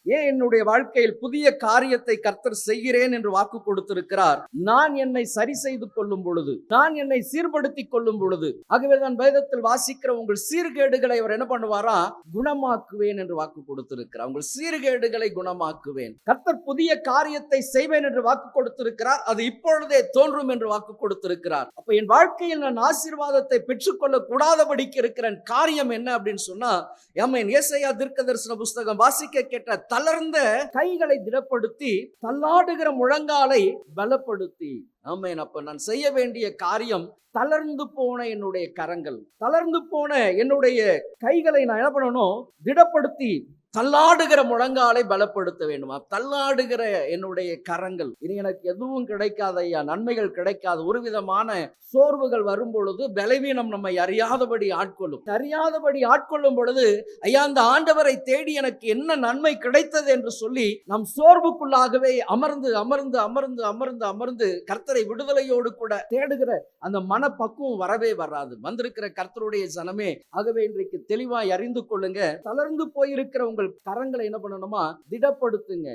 ஏன் என்னுடைய வாழ்க்கையில் புதிய காரியத்தை கர்த்தர் செய்கிறேன் என்று வாக்கு கொடுத்திருக்கிறார்? நான் என்னை சரி செய்து கொள்ளும் பொழுது, நான் என்னை சீர்படுத்திக் கொள்ளும் பொழுது. ஆகவே தான் வேதத்தில் வாசிக்கிற உங்கள் சீர்கேடுகளை அவர் என்ன பண்ணுவாரா? குணமாக்குவேன் என்று வாக்கு கொடுத்திருக்கிறார். உங்கள் சீர்கேடுகளை குணமாக்குவேன். கர்த்தர் புதிய காரியத்தை செய்வேன் என்று வாக்கு கொடுத்திருக்கிறார். அது இப்பொழுதே தோன்றும் என்று வாக்கு கொடுத்திருக்கிறார். அப்ப என் வாழ்க்கையில் நான் ஆசீர்வாதத்தை பெற்றுக்கொள்ள கூடாதபடிக்கு இருக்கிற காரியம் என்ன அப்படின்னு சொன்னா, ஏசாயா தீர்க்கதரிசன புஸ்தகம் வாசிக்க கேட்ட தளர்ந்த கைகளை திடப்படுத்தி, தள்ளாடுகிற முழங்காலை பலப்படுத்தி. ஆமென். அப்ப நான் செய்ய வேண்டிய காரியம், தளர்ந்து போன என்னுடைய கரங்கள், தளர்ந்து போன என்னுடைய கைகளை நான் என்ன பண்ணணும்? திடப்படுத்தி தள்ளாடுகிற முழங்காலை பலப்படுத்த வேண்டுமா? தள்ளாடுகிற என்னுடைய கரங்கள். இனி எனக்கு எதுவும் கிடைக்காத ஐயா, நன்மைகள் கிடைக்காது. ஒரு விதமான சோர்வுகள் வரும் பொழுது பலவீனம் நம்மை அறியாதபடி ஆட்கொள்ளும் பொழுது, ஐயா இந்த ஆண்டவரை தேடி எனக்கு என்ன நன்மை கிடைத்தது என்று சொல்லி நம் சோர்வுக்குள்ளாகவே அமர்ந்து கர்த்தரை விடுதலையோடு கூட தேடுகிற அந்த மனப்பக்குவம் வரவே வராது. வந்திருக்கிற கர்த்தருடைய ஜனமே, ஆகவே இன்றைக்கு தெளிவாய் அறிந்து கொள்ளுங்க. தளர்ந்து போயிருக்கிற உங்கள் கரங்களை என்ன பண்ணணுமா? திடப்படுத்துங்க.